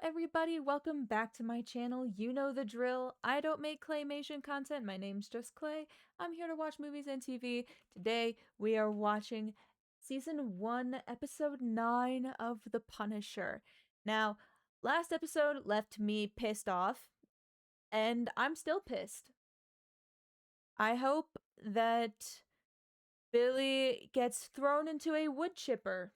everybody? Welcome back to my channel. You know the drill. I don't make claymation content. My name's just Clay. I'm here to watch movies and TV. Today, we are watching Season 1, Episode 9 of The Punisher. Now, last episode left me pissed off, and I'm still pissed. I hope that Billy gets thrown into a wood chipper.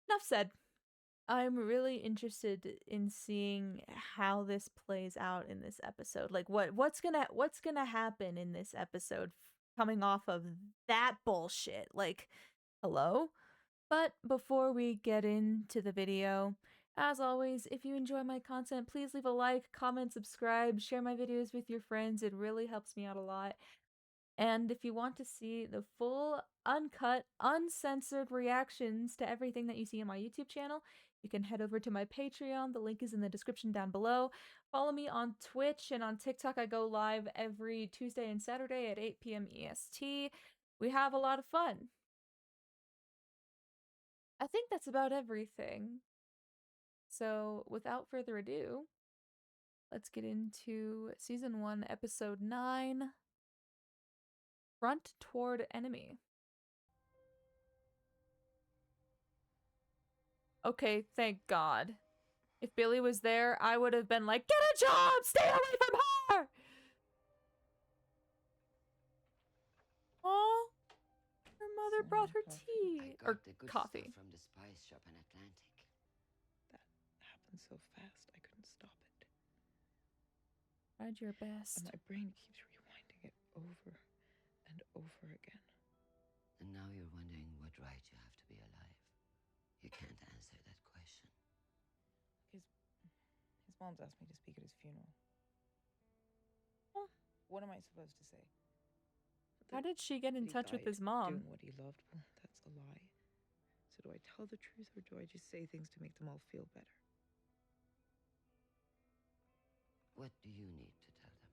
Enough said. I'm really interested in seeing how this plays out in this episode. Like what's gonna happen in this episode coming off of that bullshit. Like, hello? But before we get into the video, as always, if you enjoy my content, please leave a like, comment, subscribe, share my videos with your friends. It really helps me out a lot. And if you want to see the full, uncut, uncensored reactions to everything that you see on my YouTube channel, you can head over to my Patreon. The link is in the description down below. Follow me on Twitch and on TikTok. I go live every Tuesday and Saturday at 8 p.m. EST. We have a lot of fun. I think that's about everything. So, without further ado, let's get into Season 1, Episode 9, Front Toward Enemy. Okay, thank God. If Billy was there, I would have been like, get a job! Stay away from her! Aw, her mother brought her tea. Or coffee. From the spice shop in Atlantic. That happened so fast, I couldn't stop it. Tried your best. And my brain keeps rewinding it over and over again. And now you're wondering what right you have to be alive. You can't answer that question. His mom's asked me to speak at his funeral. Huh. What am I supposed to say? How did she get in touch with his mom? Doing what he loved, well, that's a lie. So do I tell the truth or do I just say things to make them all feel better? What do you need to tell them?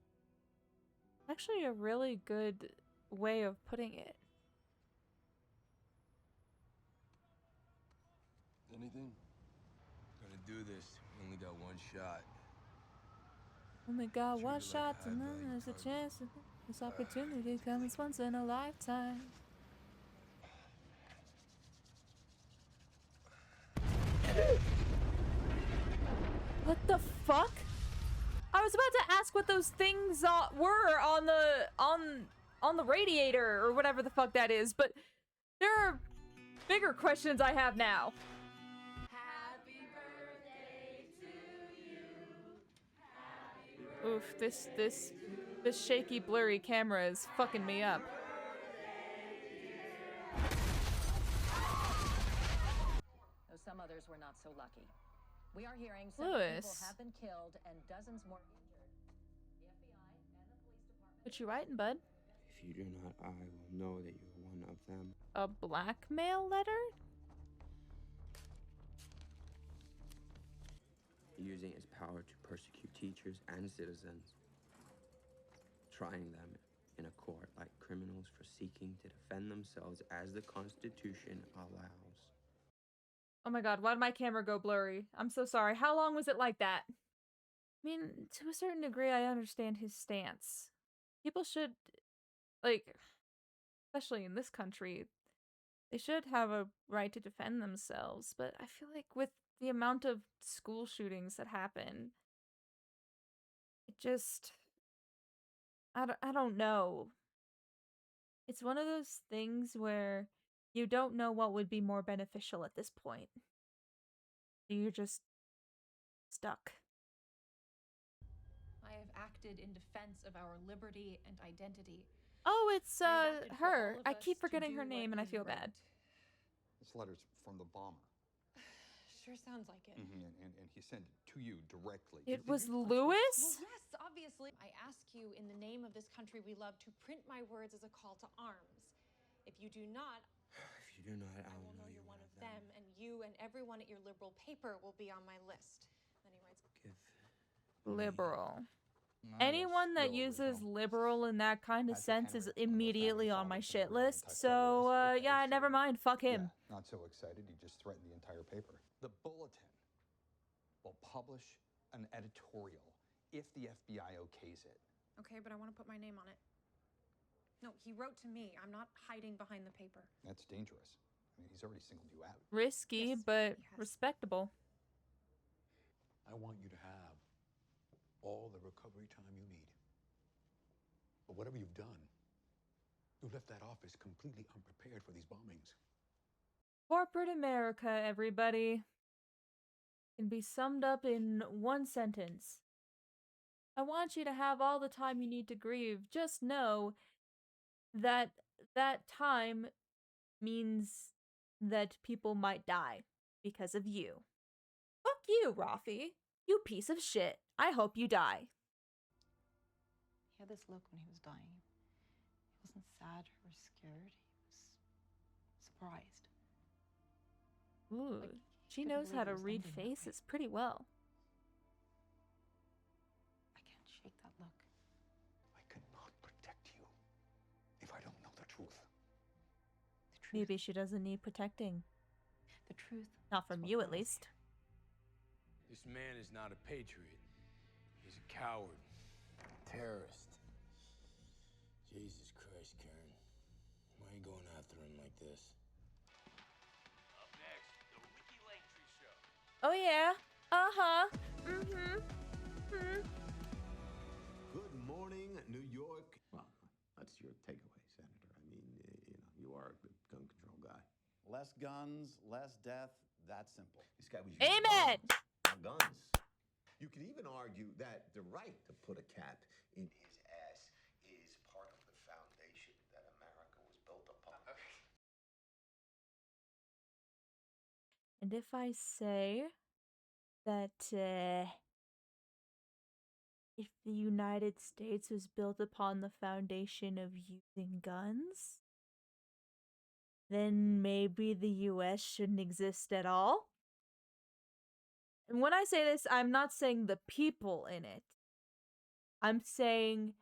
Actually, a really good way of putting it. Anything? Gonna do this. Only got one shot. Only got Treat one it like shot, a and then high-value there's a cargo. chance that this opportunity comes once in a lifetime. What the fuck? I was about to ask what those things were on the radiator or whatever the fuck that is, but there are bigger questions I have now. Happy birthday to you. Oof, this shaky, blurry camera is fucking me up. Though some others were not so lucky. We are hearing Lewis. people have been killed and dozens more injured. The FBI and the police department. What you writing, bud? If you do not, I will know that you're one of them. A blackmail letter? Using his power to persecute teachers and citizens. Trying them in a court like criminals for seeking to defend themselves as the Constitution allows. Oh my god, why did my camera go blurry? I'm so sorry. How long was it like that? I mean, to a certain degree, I understand his stance. People should, like, especially in this country, they should have a right to defend themselves. But I feel like with the amount of school shootings that happen, it just, I don't know. It's one of those things where you don't know what would be more beneficial at this point. You're just stuck. I have acted in defense of our liberty and identity. Oh, it's I have acted for her. all of I us keep to forgetting do her what name and I is feel right. bad. This letter's from the bomber. Sure sounds like it. And he sent it to you directly. It Did was you touch Well, Lewis? yes, obviously. I ask you in the name of this country we love to print my words as a call to arms. If you do not, If you do not, I will know you're one of them, and you and everyone at your liberal paper will be on my list. Then he writes, Give Liberal. Anyone that uses liberal in that kind of sense is immediately on my shit list. So, yeah, never mind. Fuck him. Yeah, not so excited. He just threatened the entire paper. The Bulletin will publish an editorial if the FBI okays it. Okay, but I want to put my name on it. No, he wrote to me. I'm not hiding behind the paper. That's dangerous. I mean, he's already singled you out. Risky, Yes, but he has. respectable. I want you to have all the recovery time you need. But whatever you've done, you left that office completely unprepared for these bombings. Corporate America, everybody, can be summed up in one sentence. I want you to have all the time you need to grieve. Just know that that time means that people might die because of you. Fuck you, Rafi. You piece of shit. I hope you die. He had this look when he was dying. He wasn't sad or scared. He was surprised. Ooh, Like, she couldn't knows how believe it to was read ending that way. faces pretty well. I can't shake that look. I cannot protect you if I don't know the truth. The truth. Maybe she doesn't need protecting. The truth. Not from is what you, at matters. least. This man is not a patriot. He's a coward. Terrorist. Jesus Christ, Karen. Why are you going after him like this? Up next, the Ricky Langtree Show. Oh, yeah. Uh-huh. Mm-hmm. Good morning, New York. Well, that's your takeaway, Senator. I mean, you are a gun control guy. Less guns, less death. That simple. This guy was Amen. guns. You could even argue that the right to put a cap in his ass is part of the foundation that America was built upon. And if I say that if the United States was built upon the foundation of using guns, then maybe the US shouldn't exist at all? And when I say this, I'm not saying the people in it. I'm saying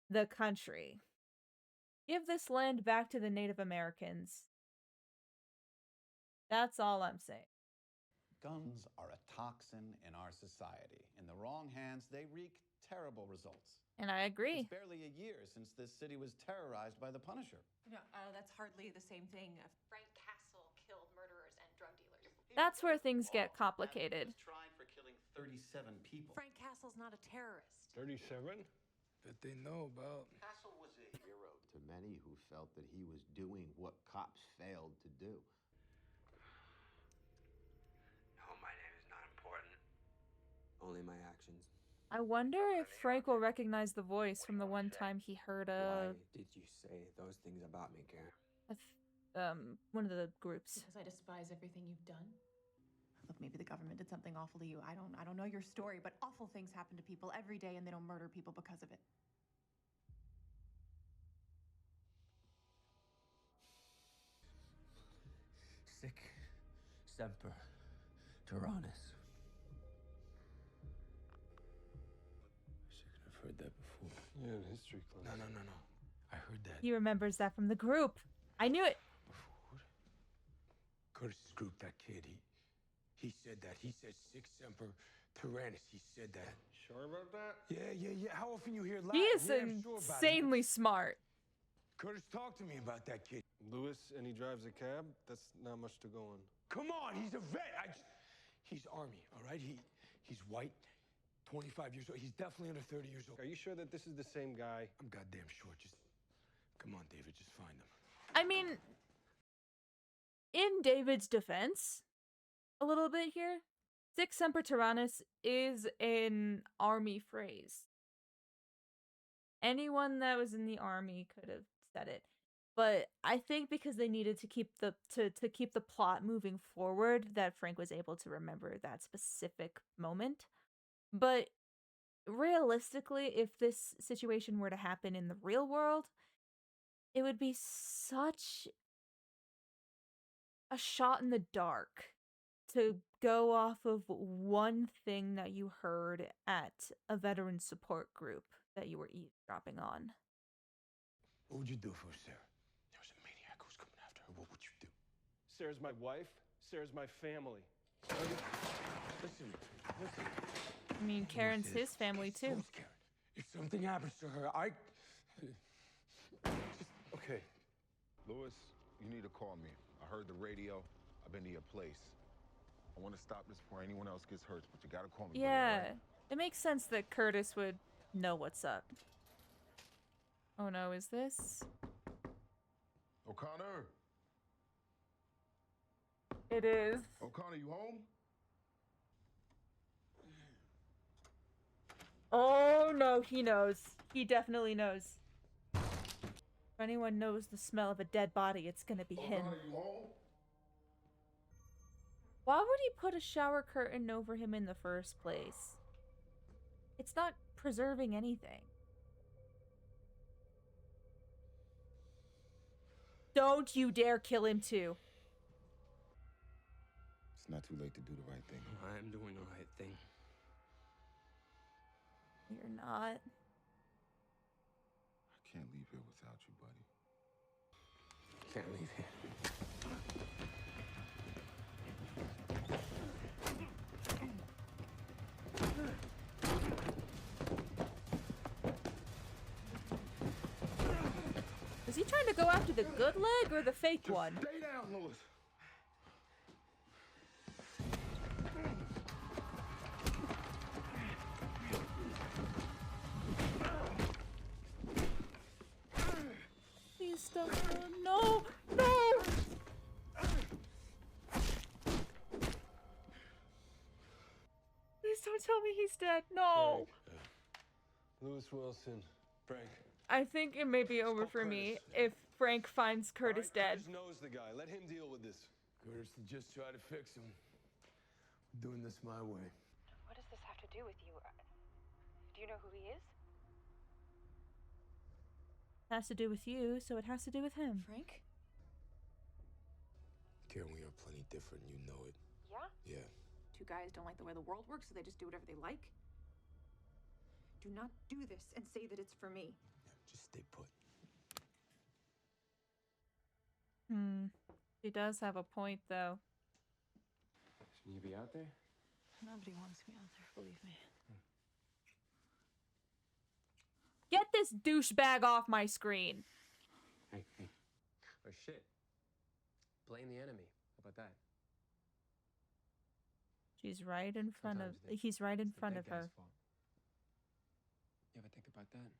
the country. Give this land back to the Native Americans. That's all I'm saying. Guns are a toxin in our society. In the wrong hands, they wreak terrible results. And I agree. It's barely a year since this city was terrorized by the Punisher. No, that's hardly the same thing. Frank Castle killed murderers and drug dealers. That's where things get complicated. He was tried for killing 37 people. Frank Castle's not a terrorist. 37? That they know about. Castle was a hero to many who felt that he was doing what cops failed to do. No, my name is not important. Only my actions. I wonder if Frank will recognize the voice from the one time he heard Why did you say those things about me, Karen? one of the groups. Because I despise everything you've done. Look, maybe the government did something awful to you. I don't know your story, but awful things happen to people every day and they don't murder people because of it. Sic semper tyrannis. I've heard that before. Yeah, in history class. No. I heard that. He remembers that from the group. I knew it. Before. Curtis's group, that kid, he said that. He said sic semper tyrannis. He said that. Sure about that? Yeah. How often you hear loud? He is Yeah, I'm sure about it. insanely smart. Curtis, talk to me about that kid. Lewis, and he drives a cab? That's not much to go on. Come on, he's a vet. He's Army, all right? He's white, 25 years old. He's definitely under 30 years old. Are you sure that this is the same guy? I'm goddamn sure. Just come on, David. Just find him. I mean, in David's defense, a little bit here, sic semper tyrannis is an army phrase. Anyone that was in the army could have said it. But I think because they needed to keep the to keep the plot moving forward, that Frank was able to remember that specific moment. But realistically, if this situation were to happen in the real world, it would be such a shot in the dark to go off of one thing that you heard at a veteran support group that you were eavesdropping on. What would you do for Sarah? There's a maniac who's coming after her. What would you do? Sarah's my wife. Sarah's my family. Listen. I mean, Karen's his family too. Karen. If something happens to her, I... Okay. Lewis, you need to call me. I heard the radio. I've been to your place. I want to stop this before anyone else gets hurt, but you gotta call me. buddy, all Yeah, right? it makes sense that Curtis would know what's up. Oh no, is this? O'Connor! It is. O'Connor, you home? Oh no, he knows. He definitely knows. If anyone knows the smell of a dead body, it's gonna be him. O'Connor, you home? Why would he put a shower curtain over him in the first place? It's not preserving anything. Don't you dare kill him too. It's not too late to do the right thing. I am doing the right thing. You're not. I can't leave here without you, buddy. Can't leave here. Is he trying to go after the good leg or the fake one? Stay down, Lewis. Please stop. No! No! Please don't tell me he's dead. No! Lewis Wilson. Frank. I think it may be over for me if Frank finds Curtis dead. Curtis knows the guy. Let him deal with this. Curtis will just try to fix him. We're doing this my way. What does this have to do with you? Do you know who he is? Has to do with you, so it has to do with him. Frank? Karen, we are plenty different. You know it. Yeah? Yeah. Two guys don't like the way the world works, so they just do whatever they like? Do not do this and say that it's for me. Just stay put. He does have a point, though. Shouldn't you be out there? Nobody wants me out there, believe me. Get this douchebag off my screen. Hey. Oh, shit. Blame the enemy. How about that? She's right in front of. Sometimes He's right in it's the front bad of her. guy's fault. You ever think about that?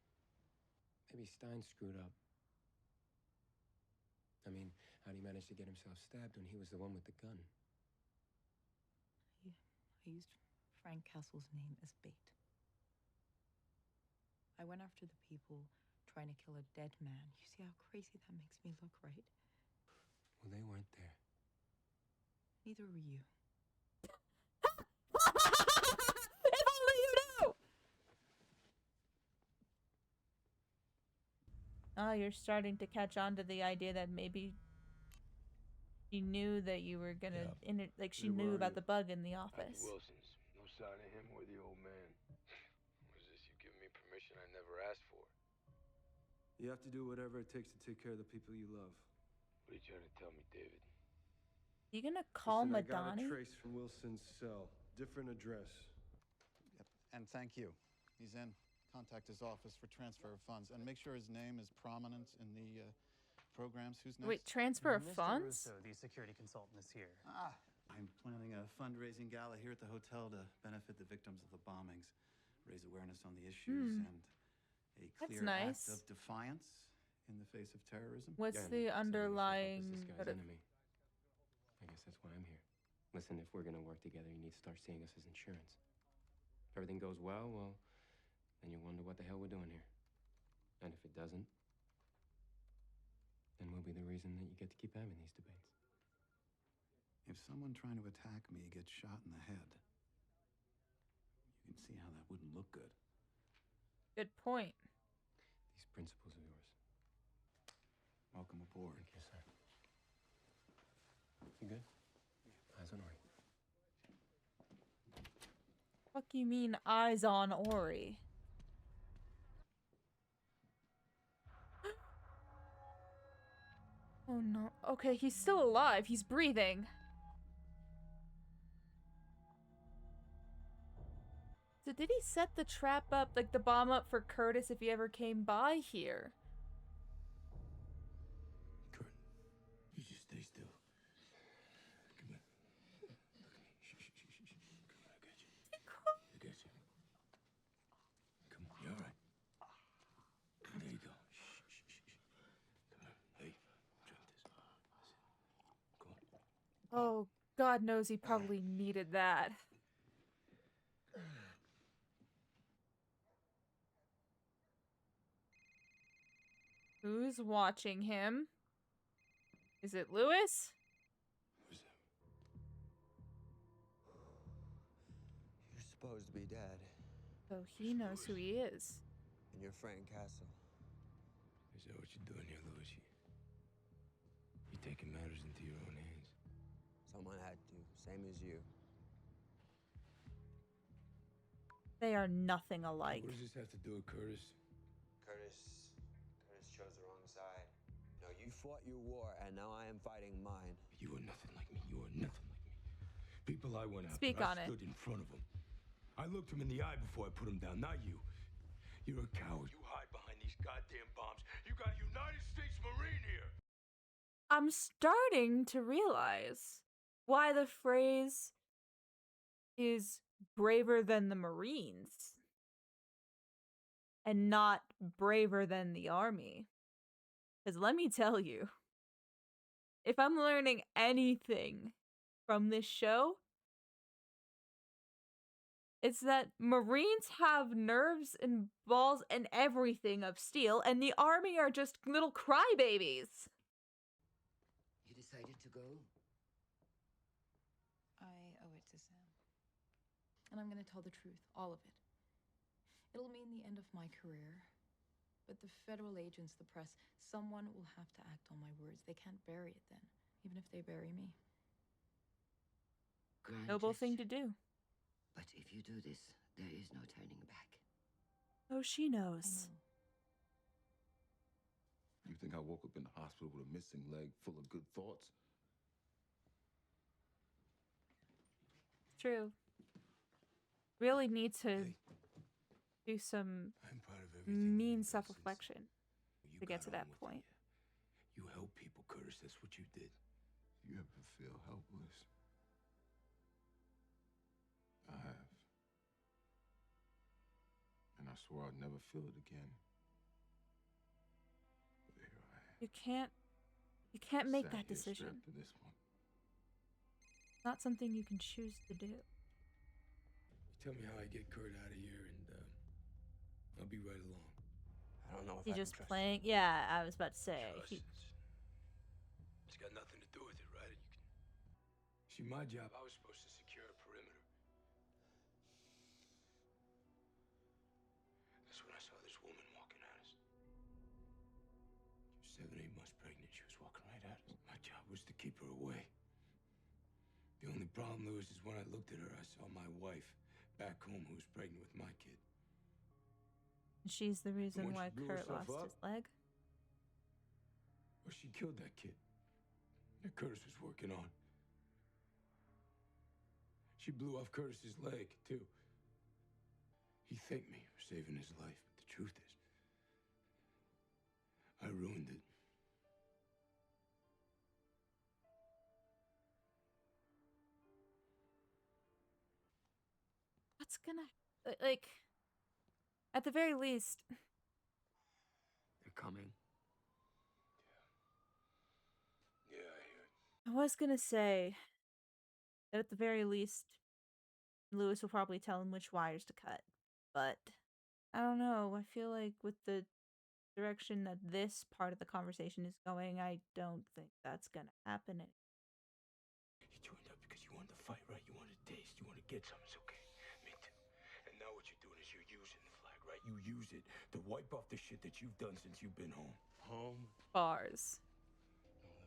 Maybe Stein screwed up. I mean, how'd he manage to get himself stabbed when he was the one with the gun? I used Frank Castle's name as bait. I went after the people trying to kill a dead man. You see how crazy that makes me look, right? Well, they weren't there. Neither were you. If only you knew! Oh, you're starting to catch on to the idea that maybe she knew that you were gonna, like she knew about the bug in the office. Wilson's. No sign of him or the old man. What is this? You giving me permission I never asked for? You have to do whatever it takes to take care of the people you love. What are you trying to tell me, David? You gonna call Listen, I got Madani? a trace from Wilson's cell. Different address. Yep. And thank you. He's in. Contact his office for transfer of funds. And make sure his name is prominent in the programs. Who's next? Wait, transfer of Mr. funds? Russo, the security consultant, is here. I'm planning a fundraising gala here at the hotel to benefit the victims of the bombings, raise awareness on the issues, and a That's clear nice. act of defiance in the face of terrorism. What's Yeah, the and so underlying? this guy's enemy. I guess that's why I'm here. Listen, if we're gonna work together, you need to start seeing us as insurance. If everything goes well, then you wonder what the hell we're doing here. And if it doesn't, then we'll be the reason that you get to keep having these debates. If someone trying to attack me gets shot in the head, you can see how that wouldn't look good. Good point. These principles of yours. Welcome aboard. Thank you, sir. You good? Eyes on Ori. You mean eyes on Ori? Oh no. Okay, he's still alive. He's breathing. So did he set the trap up, like the bomb up for Curtis if he ever came by here? Kurt, you just stay still. Come here. Look at me. Shh, shh, shh, shh, shh. Come on, I got you. I got you. Come on, you all right? There you go. Shh, shh, shh, shh. Come on. Hey, drink this. Come on. Oh, God knows he probably needed that. Who's watching him? Is it Lewis? You're supposed to be dead. So he knows who he is. In your Frank Castle. Is that what you're doing here, Louis? You taking matters into your own hands? Someone had to. Same as you. They are nothing alike. What does this have to do with Curtis? Curtis chose the wrong side. No, you fought your war, and now I am fighting mine. You are nothing like me. You are nothing like me. People I went after, Speak on I it. stood in front of them. I looked him in the eye before I put him down, not you. You're a coward. You hide behind these goddamn bombs. You got a United States Marine here. I'm starting to realize why the phrase is braver than the Marines and not braver than the Army. Because let me tell you, if I'm learning anything from this show, it's that Marines have nerves and balls and everything of steel, and the Army are just little crybabies. You decided to go? I owe it to Sam. And I'm gonna tell the truth, all of it. It'll mean the end of my career. But the federal agents, the press, someone will have to act on my words. They can't bury it then, even if they bury me. Noble thing to do. But if you do this, there is no turning back. Oh, she knows. You think I woke up in the hospital with a missing leg full of good thoughts? True. Really need to do some mean self-reflection to get to that point. You help people, Curtis. That's what you did. You ever feel helpless? I have. And I swore I'd never feel it again. But here I am. You can't make Sat that here decision. strapped to this one. It's not something you can choose to do. Tell me how I get Kurt out of here, and I'll be right along. I don't know if He I can just trust playing. Yeah, I was about to say. It's got nothing to do with it, right? See, my job, I was supposed to secure a perimeter. That's when I saw this woman walking at us. She was 7, 8 months pregnant. She was walking right at us. My job was to keep her away. The only problem, Lewis, is when I looked at her, I saw my wife back home who was pregnant with my kid. She's the reason when why she blew Kurt herself lost up- his leg. Well, she killed that kid that Curtis was working on. She blew off Curtis's leg, too. He thanked me for saving his life, but the truth is, I ruined it. What's gonna, like, at the very least, They're coming. Yeah, I hear it. I was gonna say that at the very least, Lewis will probably tell him which wires to cut. But I don't know. I feel like with the direction that this part of the conversation is going, I don't think that's gonna happen. You joined up because you wanted to fight, right? You wanted to taste, you wanted to get something. It's okay. Me too. And now what you're doing is you're using the flag, right? You use it to wipe off the shit that you've done since you've been home. Home? Bars.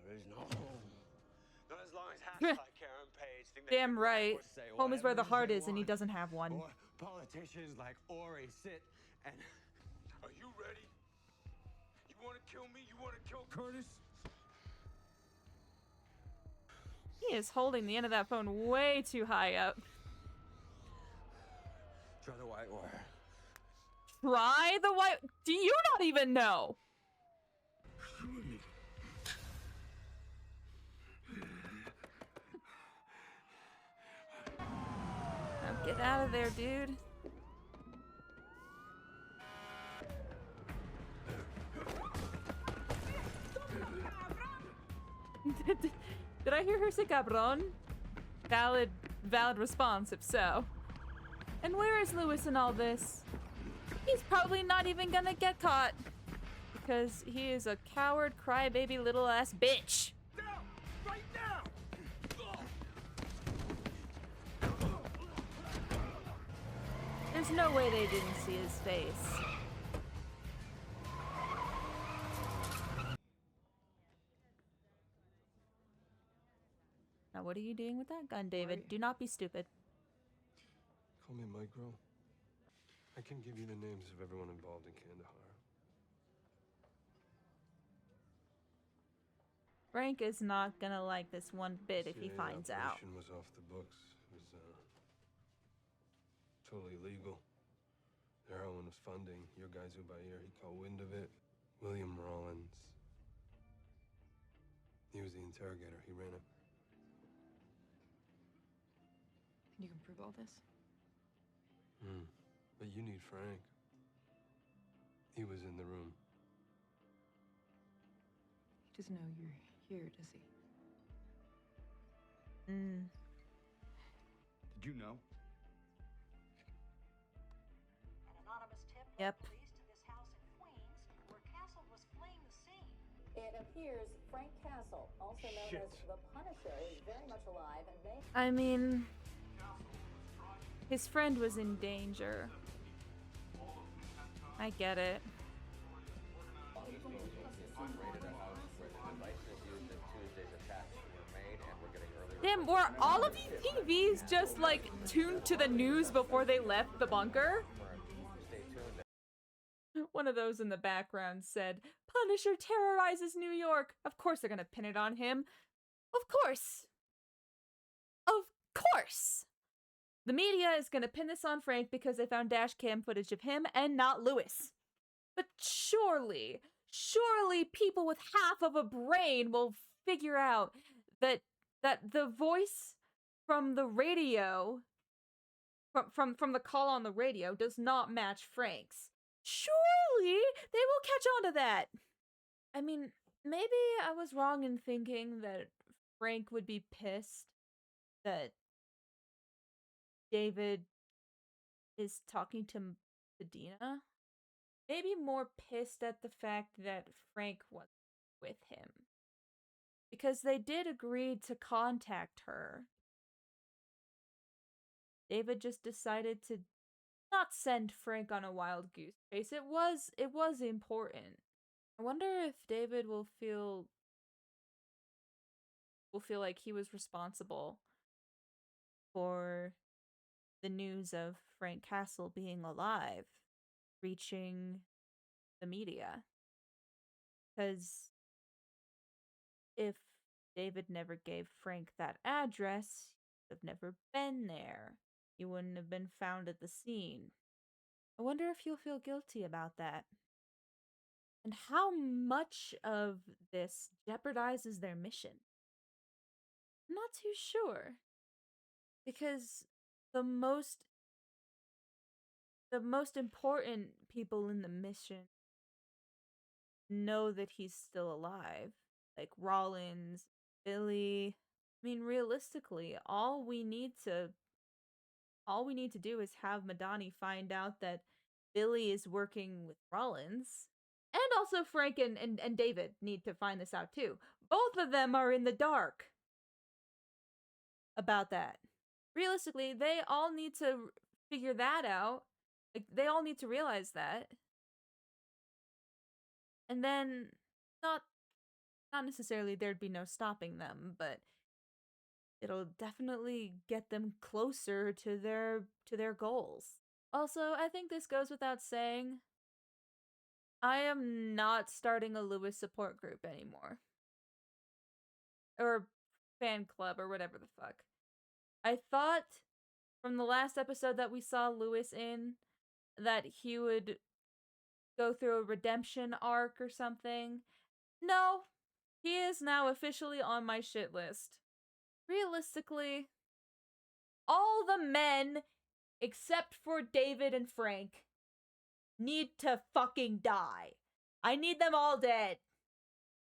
There is no home. Not as long as hashtag Karen Page think they Damn can write right. or say Home is where the whatever heart they is, and he want. doesn't have one. Or politicians like Ori sit and... Are you ready? You want to kill me? You want to kill Curtis? He is holding the end of that phone way too high up. Try the white wire. Try the white... Do you not even know? Now get out of there, dude. Did I hear her say cabron? Valid response, if so. And where is Lewis in all this? He's probably not even gonna get caught. Because he is a coward, crybaby, little ass bitch. Now! Right now! There's no way they didn't see his face. Now what are you doing with that gun, David? Do not be stupid. Call me Micro. I can give you the names of everyone involved in Kandahar. Frank is not gonna like this one bit if he CIA finds out. operation was off the books. It was totally legal. The heroin was funding your guys who by here. He caught wind of it. William Rollins. He was the interrogator. He ran it. You can prove all this? But you need Frank. He was in the room. He doesn't know you're here, does he? Did you know? An anonymous tip Yep. led police to this house in Queens where Castle was fleeing the scene. It appears Frank Castle, also known as the Punisher, is very much alive and may... I mean, his friend was in danger. I get it. Damn, were all of these TVs just like tuned to the news before they left the bunker? One of those in the background said, Punisher terrorizes New York. Of course they're gonna pin it on him. Of course. Of course. The media is gonna pin this on Frank because they found dash cam footage of him and not Lewis. But surely people with half of a brain will figure out that the voice from the radio, from the call on the radio, does not match Frank's. Surely they will catch on to that. I mean, maybe I was wrong in thinking that Frank would be pissed that David is talking to Dina. Maybe more pissed at the fact that Frank was with him. Because they did agree to contact her. David just decided to not send Frank on a wild goose chase. It was important. I wonder if David will feel like he was responsible for the news of Frank Castle being alive reaching the media. Because if David never gave Frank that address, he'd have never been there. He wouldn't have been found at the scene. I wonder if he'll feel guilty about that. And how much of this jeopardizes their mission? I'm not too sure. Because the most important people in the mission know that he's still alive. Like Rollins, Billy. I mean, realistically, all we need to do is have Madani find out that Billy is working with Rollins. And also Frank and David need to find this out too. Both of them are in the dark about that. Realistically, they all need to figure that out. Like, they all need to realize that. And then not necessarily there'd be no stopping them, but it'll definitely get them closer to their goals. Also, I think this goes without saying, I am not starting a Lewis support group anymore. Or fan club or whatever the fuck. I thought from the last episode that we saw Lewis in that he would go through a redemption arc or something. No, he is now officially on my shit list. Realistically, all the men except for David and Frank need to fucking die. I need them all dead.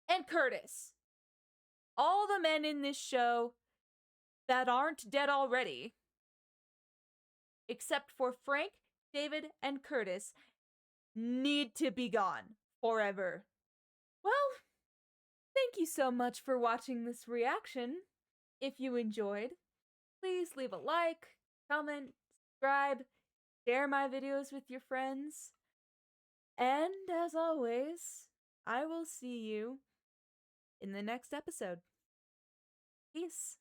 And Curtis. All the men in this show that aren't dead already, except for Frank, David, and Curtis, need to be gone forever. Well, thank you so much for watching this reaction. If you enjoyed, please leave a like, comment, subscribe, share my videos with your friends. And as always, I will see you in the next episode. Peace.